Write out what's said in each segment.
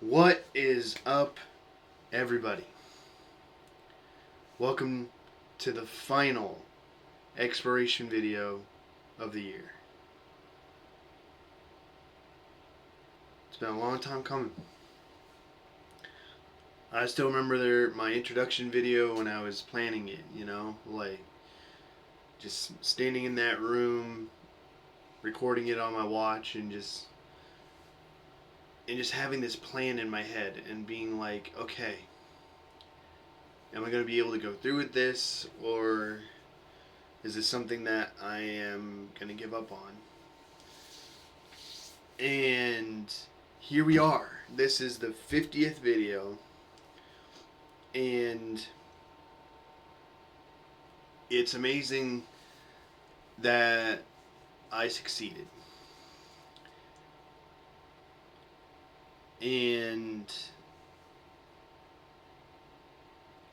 What is up, everybody? Welcome to the final exploration video of the year. It's been a long time coming. I still remember my introduction video when I was planning it, like just standing in that room, recording it on my watch, and just having this plan in my head and being like, okay, am I going to be able to go through with this, or is this something that I am going to give up on? And here we are. This is the 50th video, and it's amazing that I succeeded. And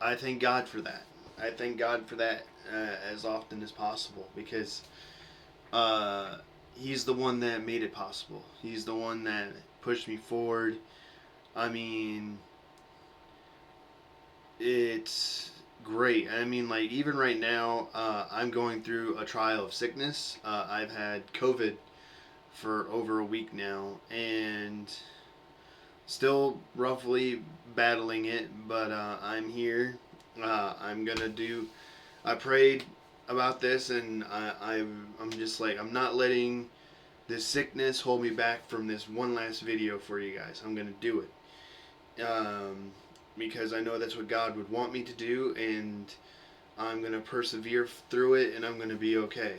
I thank God for that. I thank God for that as often as possible, because He's the one that made it possible. He's the one that pushed me forward. I mean, it's great. I mean, like, even right now, I'm going through a trial of sickness. I've had COVID for over a week now, and still roughly battling it, but I'm here. I prayed about this, and I'm just like, I'm not letting this sickness hold me back from this one last video for you guys. I'm gonna do it. Because I know that's what God would want me to do, and I'm going to persevere through it, and I'm going to be okay.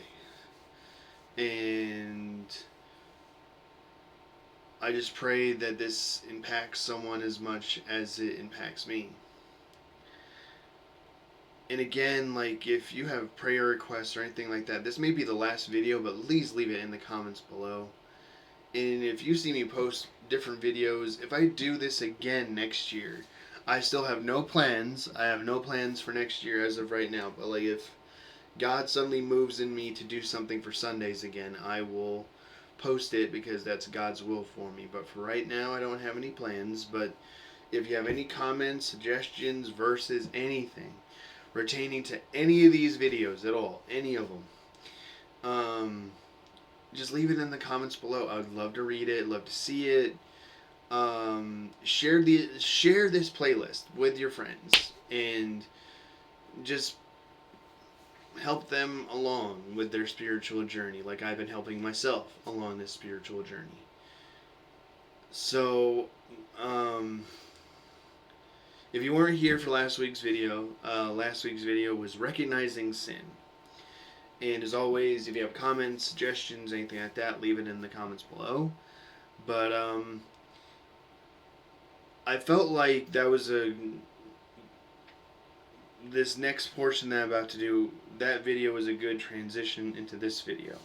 And I just pray that this impacts someone as much as it impacts me. And again, like, if you have prayer requests or anything like that, this may be the last video, but please leave it in the comments below. And if you see me post different videos, if I do this again next year, I still have no plans. I have no plans for next year as of right now. But like, if God suddenly moves in me to do something for Sundays again, I will post it, because that's God's will for me. But for right now, I don't have any plans. But if you have any comments, suggestions, verses, anything pertaining to any of these videos at all, any of them, just leave it in the comments below. I would love to read it, love to see it. Share this playlist with your friends, and just help them along with their spiritual journey, like I've been helping myself along this spiritual journey. So, if you weren't here for last week's video was recognizing sin. And as always, if you have comments, suggestions, anything like that, leave it in the comments below. But I felt like that was this next portion that I'm about to do, that video was a good transition into this video.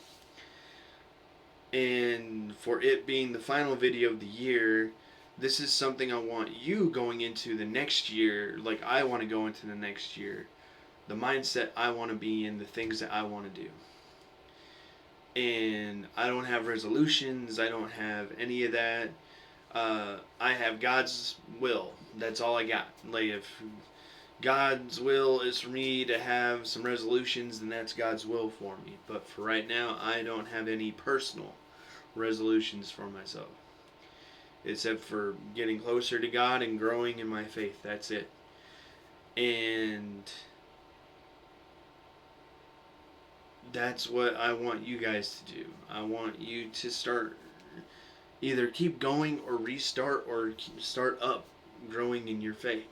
And for it being the final video of the year, this is something I want you going into the next year, like I want to go into the next year, the mindset I want to be in, the things that I want to do. And I don't have resolutions, I don't have any of that. I have God's will. That's all I got. Like, if God's will is for me to have some resolutions, then that's God's will for me. But for right now, I don't have any personal resolutions for myself, except for getting closer to God and growing in my faith. That's it. And that's what I want you guys to do. I want you to start, either keep going or restart, or start up growing in your faith.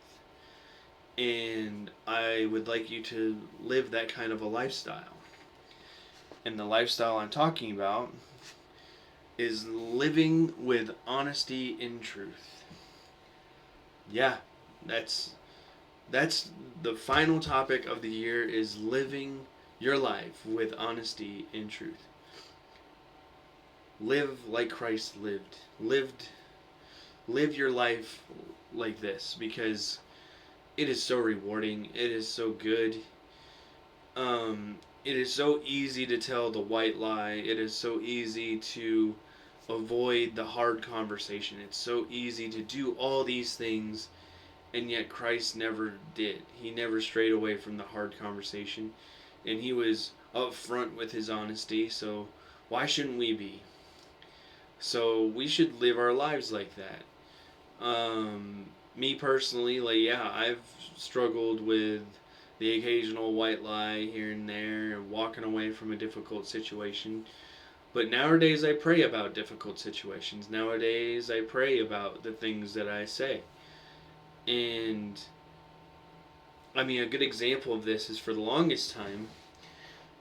And I would like you to live that kind of a lifestyle. And the lifestyle I'm talking about is living with honesty and truth. Yeah, that's the final topic of the year, is living your life with honesty and truth. Live like Christ lived. Live your life like this, because it is so rewarding. It is so good. It is so easy to tell the white lie. It is so easy to avoid the hard conversation. It's so easy to do all these things, and yet Christ never did. He never strayed away from the hard conversation, and he was upfront with his honesty, so why shouldn't we be? So we should live our lives like that. Me personally, like, yeah, I've struggled with the occasional white lie here and there, walking away from a difficult situation. But nowadays I pray about difficult situations. Nowadays I pray about the things that I say. And I mean, a good example of this is for the longest time,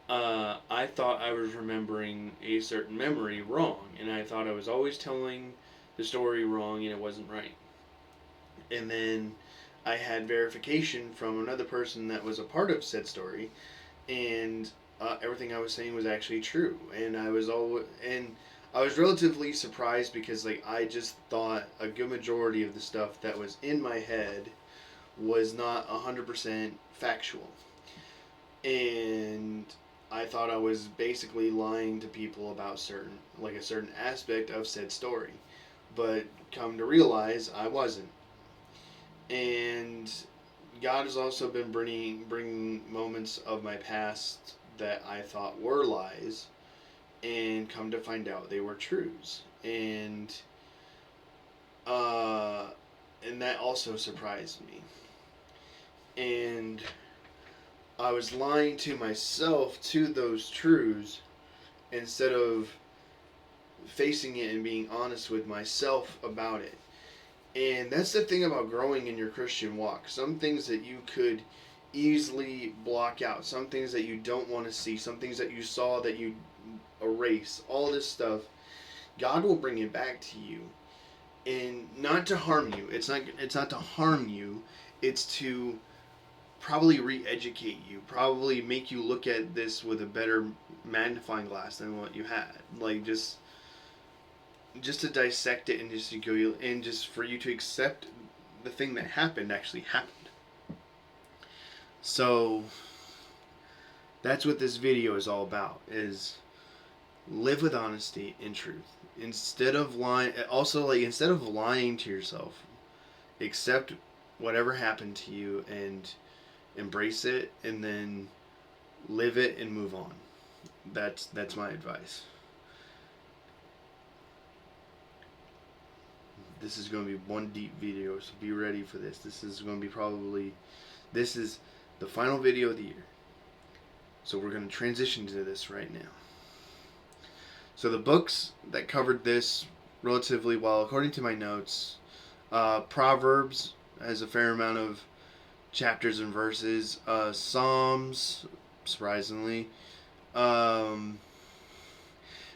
I thought I was remembering a certain memory wrong, and I thought I was always telling the story wrong, and it wasn't right. And then I had verification from another person that was a part of said story, and everything I was saying was actually true. And I was relatively surprised because like I just thought a good majority of the stuff that was in my head was not 100% factual, and I thought I was basically lying to people about a certain aspect of said story, but come to realize I wasn't. And God has also been bringing moments of my past that I thought were lies, and come to find out they were truths, uh, and that also surprised me. And I was lying to myself to those truths instead of facing it and being honest with myself about it. And that's the thing about growing in your Christian walk. Some things that you could easily block out, some things that you don't want to see, some things that you saw that you erase, all this stuff, God will bring it back to you. And not to harm you. It's not to harm you. It's to probably re-educate you, probably make you look at this with a better magnifying glass than what you had. Like just to dissect it and just to go and just for you to accept the thing that happened actually happened. So that's what this video is all about, is live with honesty and truth. Instead of lying, also like instead of lying to yourself, accept whatever happened to you and embrace it, and then live it and move on. That's my advice. This is going to be one deep video, so be ready for this. This is the final video of the year. So we're going to transition to this right now. So the books that covered this relatively well, according to my notes, Proverbs has a fair amount of chapters and verses. Psalms, surprisingly.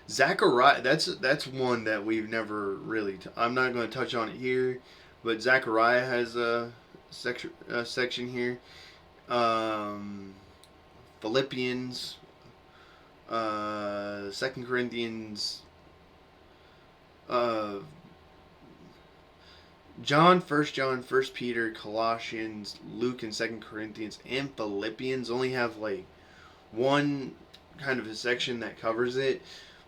Zechariah, that's one that we've never really. I'm not going to touch on it here, but Zechariah has a section here. Philippians, 2 Corinthians, John, 1 John, 1 Peter, Colossians, Luke, and 2 Corinthians, and Philippians only have like one kind of a section that covers it,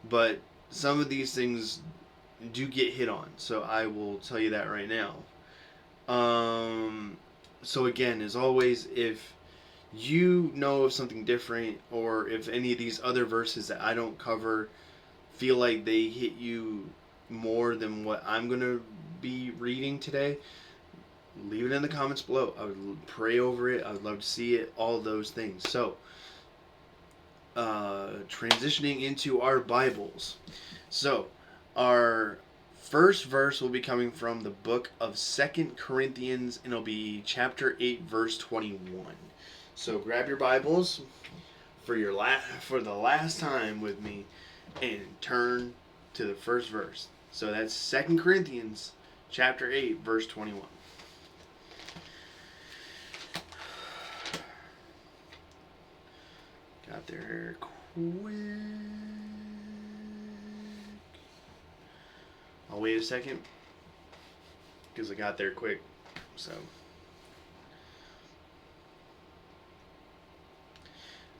but some of these things do get hit on, so I will tell you that right now. So again, as always, if you know of something different, or if any of these other verses that I don't cover feel like they hit you more than what I'm going to be reading today, leave it in the comments below. I would pray over it. I would love to see it. All those things. So, transitioning into our Bibles. So, our first verse will be coming from the book of 2 Corinthians, and it'll be chapter 8, verse 21. So, grab your Bibles for the last time with me and turn to the first verse. So that's 2 Corinthians chapter 8, verse 21. Got there quick. I'll wait a second because I got there quick. So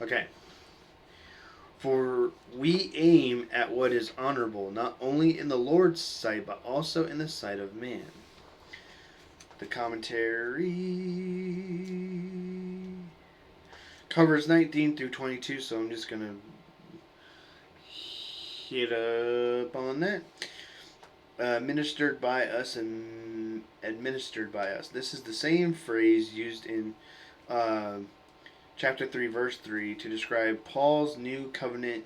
okay. For we aim at what is honorable, not only in the Lord's sight, but also in the sight of man. The commentary covers 19 through 22, so I'm just going to hit up on that. Ministered by us and administered by us. This is the same phrase used in chapter 3, verse 3 to describe Paul's new covenant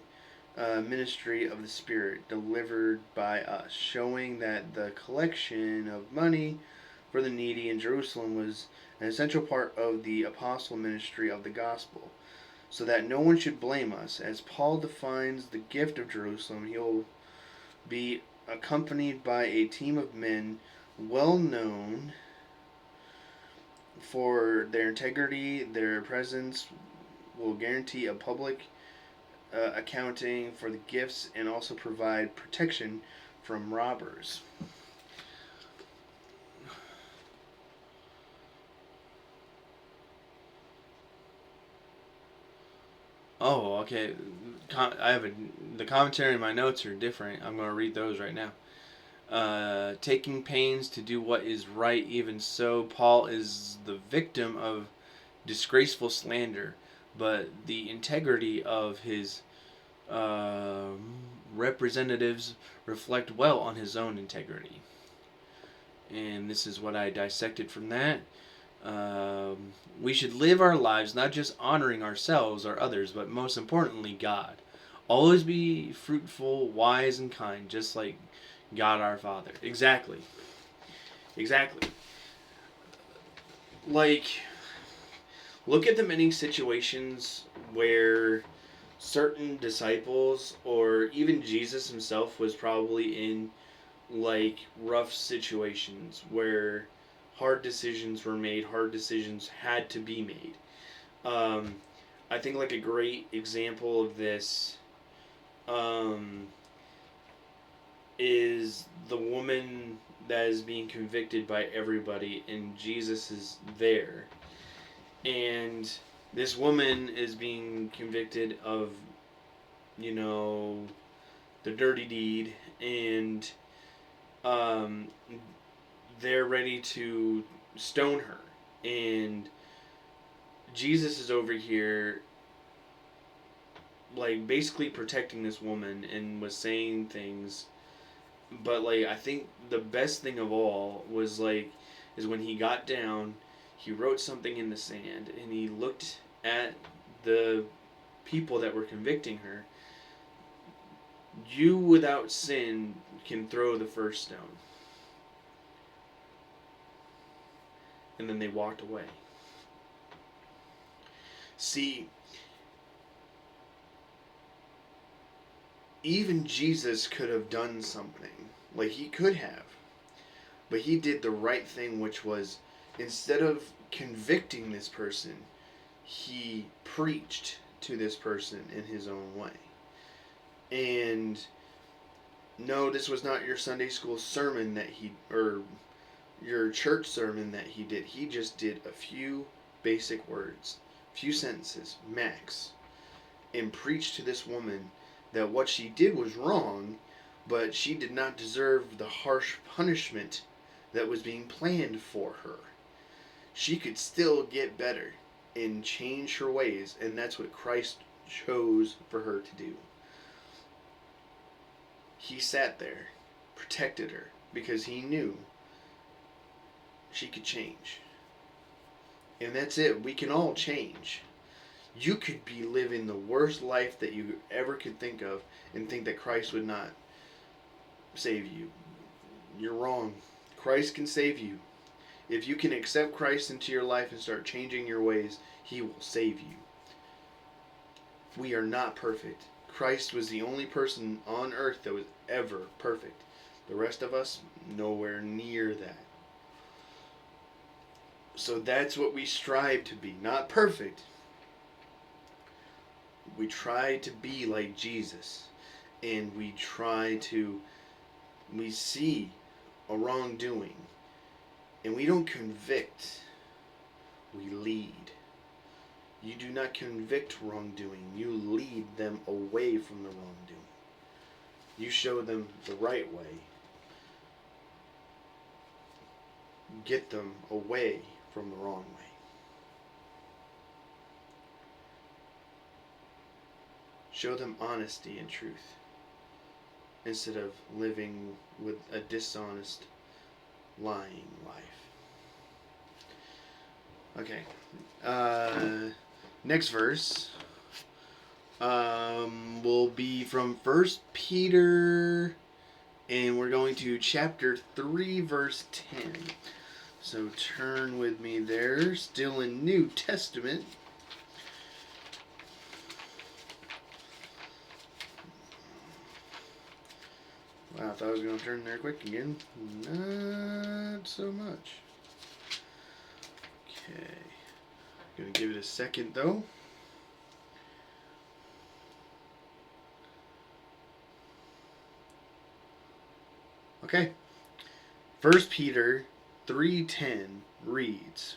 ministry of the Spirit delivered by us, showing that the collection of money for the needy in Jerusalem was an essential part of the apostle ministry of the gospel, so that no one should blame us. As Paul defines the gift of Jerusalem, he will be accompanied by a team of men well known for their integrity. Their presence will guarantee a public accounting for the gifts and also provide protection from robbers. Oh, okay. The commentary and my notes are different. I'm going to read those right now. Taking pains to do what is right, even so, Paul is the victim of disgraceful slander, but the integrity of his representatives reflect well on his own integrity. And this is what I dissected from that. We should live our lives not just honoring ourselves or others, but most importantly, God. Always be fruitful, wise, and kind, just like God our Father. Exactly. Like, look at the many situations where certain disciples, or even Jesus himself, was probably in like rough situations where hard decisions were made, hard decisions had to be made. I think like a great example of this is the woman that is being convicted by everybody, and Jesus is there. And this woman is being convicted of, the dirty deed, and they're ready to stone her. And Jesus is over here, like, basically protecting this woman and was saying things. But, like, I think the best thing of all was, like, is when he got down, he wrote something in the sand, and he looked at the people that were convicting her. You without sin can throw the first stone. And then they walked away. See, even Jesus could have done something. Like, he could have. But he did the right thing, which was, instead of convicting this person, he preached to this person in his own way. And no, this was not your Sunday school sermon or your church sermon that he did. He just did a few basic words, few sentences, max, and preached to this woman that what she did was wrong, but she did not deserve the harsh punishment that was being planned for her. She could still get better and change her ways, and that's what Christ chose for her to do. He sat there, protected her, because he knew she could change. And that's it. We can all change. You could be living the worst life that you ever could think of and think that Christ would not save you. You're wrong. Christ can save you. If you can accept Christ into your life and start changing your ways, he will save you. We are not perfect. Christ was the only person on earth that was ever perfect. The rest of us, nowhere near that. So that's what we strive to be. Not perfect. We try to be like Jesus. And we see a wrongdoing. And we don't convict. We lead. You do not convict wrongdoing. You lead them away from the wrongdoing. You show them the right way. Get them away from the wrong way. Show them honesty and truth instead of living with a dishonest, lying life. Okay. Next verse will be from 1 Peter, and we're going to chapter 3, verse 10. So turn with me there, still in New Testament. Wow, I thought I was going to turn there quick again. Not so much. Okay. Going to give it a second, though. Okay. 1 Peter 3:10 reads,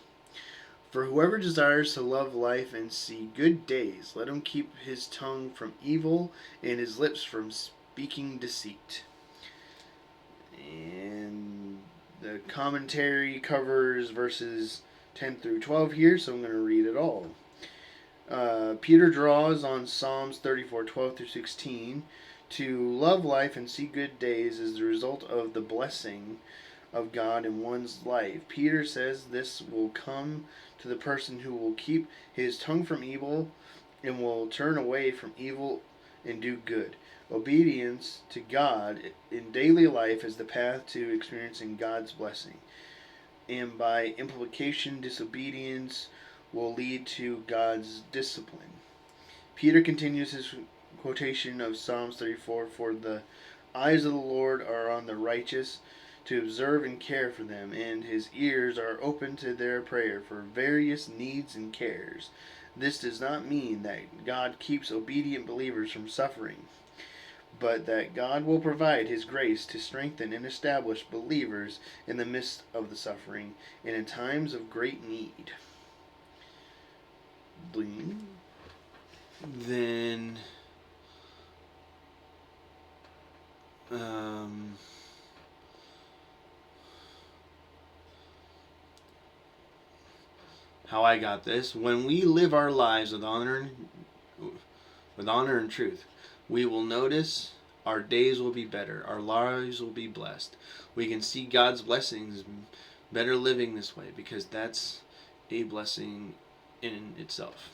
"For whoever desires to love life and see good days, let him keep his tongue from evil and his lips from speaking deceit." And the commentary covers verses 10 through 12 here, so I'm going to read it all. Peter draws on Psalms 34:12 through 16. To love life and see good days is the result of the blessing of God in one's life. Peter says this will come to the person who will keep his tongue from evil and will turn away from evil and do good. Obedience to God in daily life is the path to experiencing God's blessing. And by implication, disobedience will lead to God's discipline. Peter continues his quotation of Psalms 34, "For the eyes of the Lord are on the righteous, to observe and care for them, and his ears are open to their prayer for various needs and cares." This does not mean that God keeps obedient believers from suffering, but that God will provide his grace to strengthen and establish believers in the midst of the suffering and in times of great need. Then how I got this: when we live our lives with honor and truth, we will notice our days will be better, our lives will be blessed. We can see God's blessings better living this way, because that's a blessing in itself.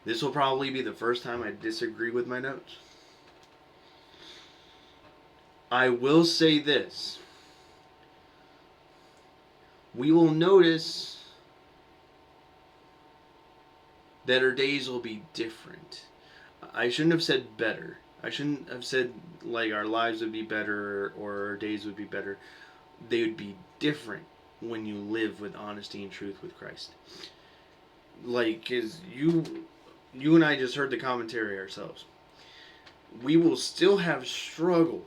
This will probably be the first time I disagree with my notes. I will say this: we will notice that our days will be different. I shouldn't have said better. I shouldn't have said like our lives would be better or our days would be better. They would be different when you live with honesty and truth with Christ. Like, because you and I just heard the commentary ourselves. We will still have struggle.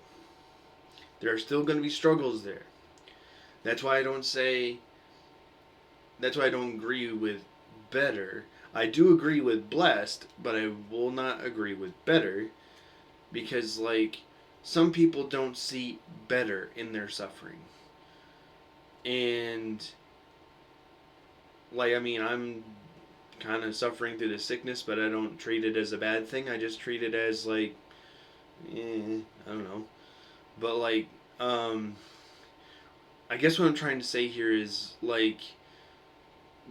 There are still going to be struggles there. That's why I don't agree with better. I do agree with blessed, but I will not agree with better, because like some people don't see better in their suffering. And like, I mean, I'm kind of suffering through the sickness, but I don't treat it as a bad thing. I just treat it as like, I don't know. But like, I guess what I'm trying to say here is like,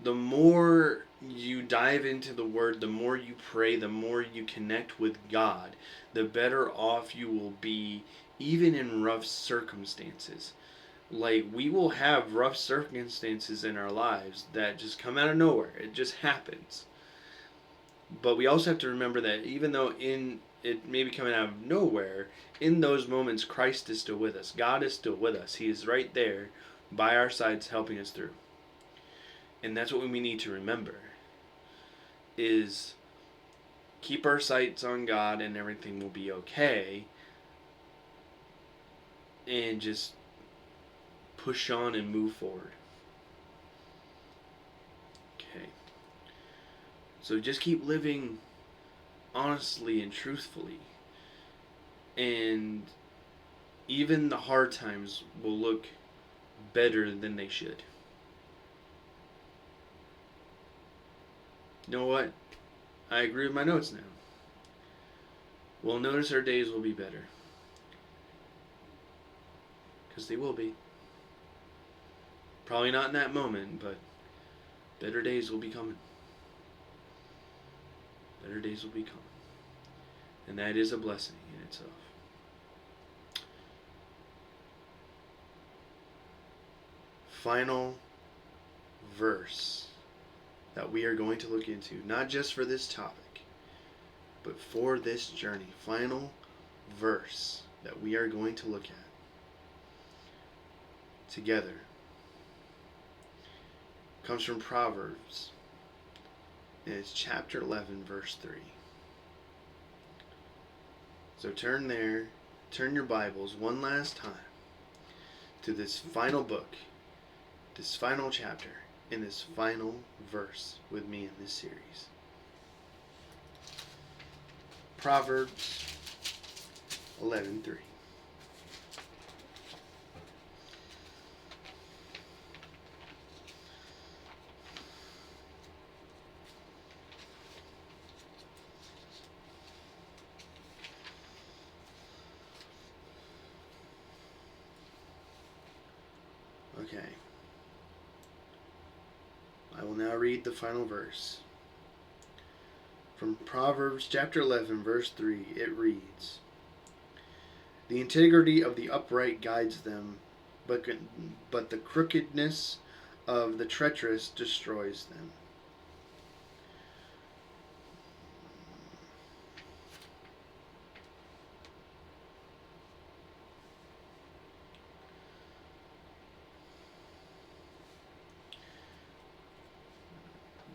the more you dive into the Word, the more you pray, the more you connect with God, the better off you will be, even in rough circumstances. Like, we will have rough circumstances in our lives that just come out of nowhere. It just happens. But we also have to remember that even though it may be coming out of nowhere, in those moments Christ is still with us. God is still with us. He is right there by our sides helping us through. And that's what we need to remember, is keep our sights on God and everything will be okay. And just push on and move forward. Okay. So just keep living honestly and truthfully. And even the hard times will look better than they should. You know what? I agree with my notes now. We'll notice our days will be better. Because they will be. Probably not in that moment, but better days will be coming. Better days will be coming. And that is a blessing in itself. Final verse that we are going to look into, not just for this topic, but for this journey. Final verse that we are going to look at together comes from Proverbs, and it's chapter 11, verse 3. So turn there, turn your Bibles one last time to this final book, this final chapter, and this final verse with me in this series. Proverbs 11:3. Okay. I will now read the final verse. From Proverbs chapter 11, verse 3, it reads, "The integrity of the upright guides them, but the crookedness of the treacherous destroys them."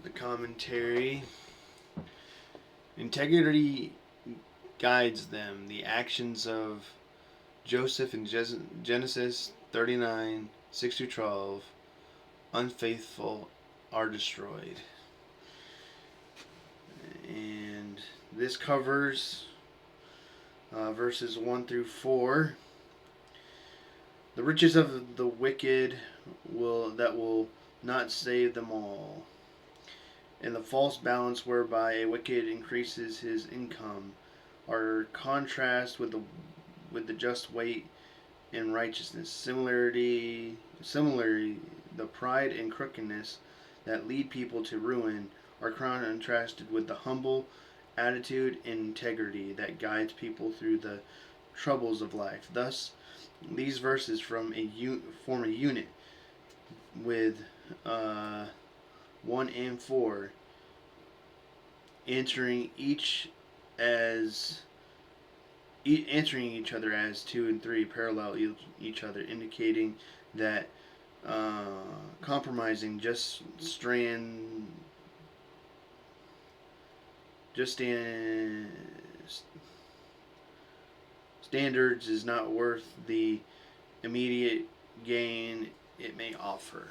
The commentary: integrity guides them. The actions of Joseph in Genesis 39, 6-12, unfaithful are destroyed. And this covers verses 1 through 4. The riches of the wicked will not save them all, and the false balance whereby a wicked increases his income are contrast with the just weight in righteousness. Similarly, the pride and crookedness that lead people to ruin are contrasted with the humble attitude and integrity that guides people through the troubles of life. Thus, these verses form a unit with 1 and 4 answering each other as 2 and 3 parallel each other, indicating that compromising standards is not worth the immediate gain it may offer.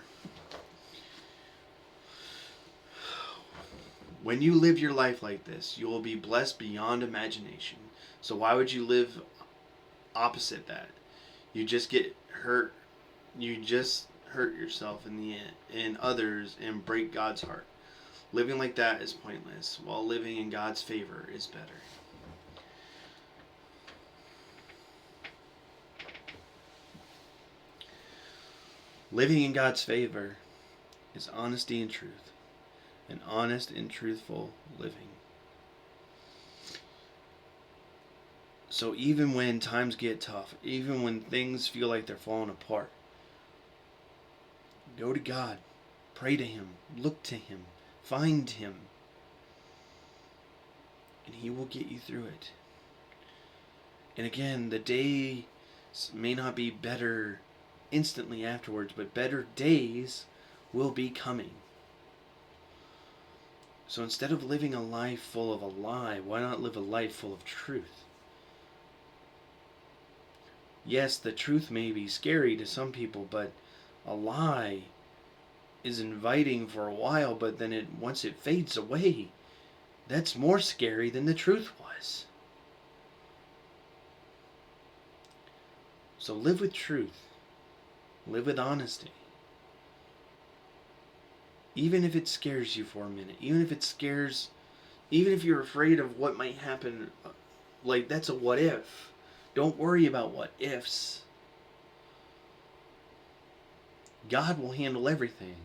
When you live your life like this, you will be blessed beyond imagination. So why would you live opposite that? You just get hurt. You just hurt yourself in the end, and others, and break God's heart. Living like that is pointless, while living in God's favor is better. Living in God's favor is honesty and truth, and honest and truthful living. So even when times get tough, even when things feel like they're falling apart, go to God, pray to Him, look to Him, find Him, and He will get you through it. And again, the days may not be better instantly afterwards, but better days will be coming. So instead of living a life full of a lie, why not live a life full of truth? Yes, the truth may be scary to some people, but a lie is inviting for a while, but then once it fades away, That's more scary than the truth was. So live with truth. Live with honesty. Even if it scares you for a minute. Even if you're afraid of what might happen. Like, that's a what if. Don't worry about what ifs. God will handle everything.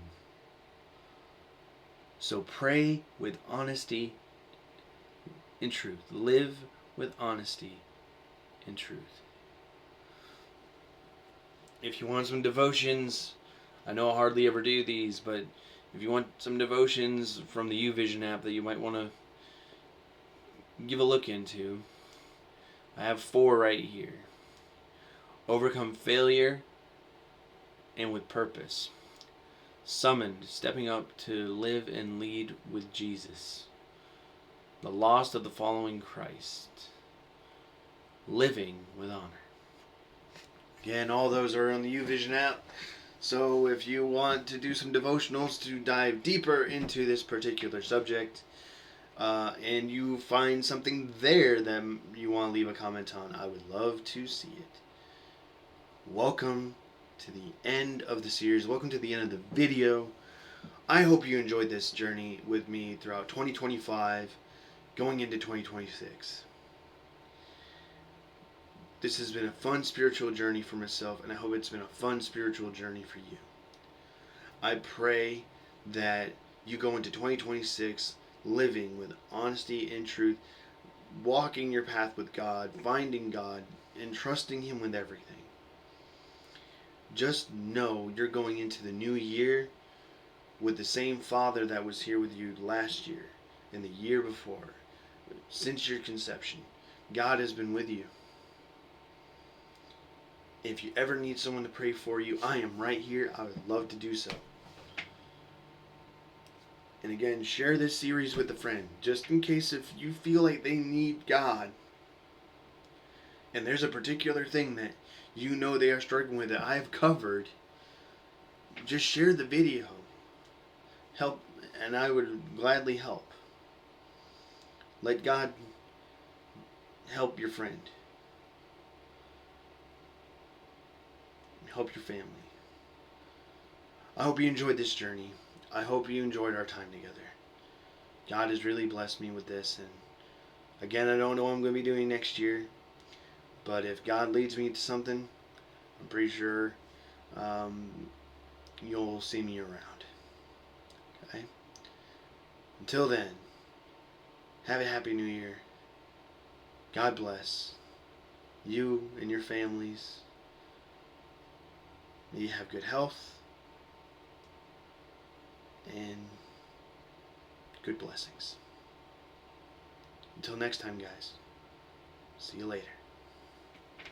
So pray with honesty and truth. Live with honesty and truth. If you want some devotions, I know I hardly ever do these, but if you want some devotions from the YouVision app that you might want to give a look into, I have 4 right here. Overcome failure and with purpose. Summoned, stepping up to live and lead with Jesus. The lost of the following Christ. Living with honor. Again, all those are on the YouVision app. So if you want to do some devotionals to dive deeper into this particular subject, and you find something there that you want to leave a comment on, I would love to see it. Welcome to the end of the series. Welcome to the end of the video. I hope you enjoyed this journey with me throughout 2025, going into 2026. This has been a fun spiritual journey for myself, and I hope it's been a fun spiritual journey for you. I pray that you go into 2026 living with honesty and truth, walking your path with God, finding God, and trusting Him with everything. Just know you're going into the new year with the same Father that was here with you last year and the year before. Since your conception, God has been with you. If you ever need someone to pray for you, I am right here. I would love to do so. And again, share this series with a friend, just in case if you feel like they need God, and there's a particular thing that you know they are struggling with that I've covered, just share the video. Help, and I would gladly help. Let God help your friend. Help your family. I hope you enjoyed this journey. I hope you enjoyed our time together. God has really blessed me with this, and again, I don't know what I'm going to be doing next year, but if God leads me to something, I'm pretty sure you'll see me around. Okay? Until then, have a happy new year. God bless you and your families. May you have good health and good blessings. Until next time, guys. See you later.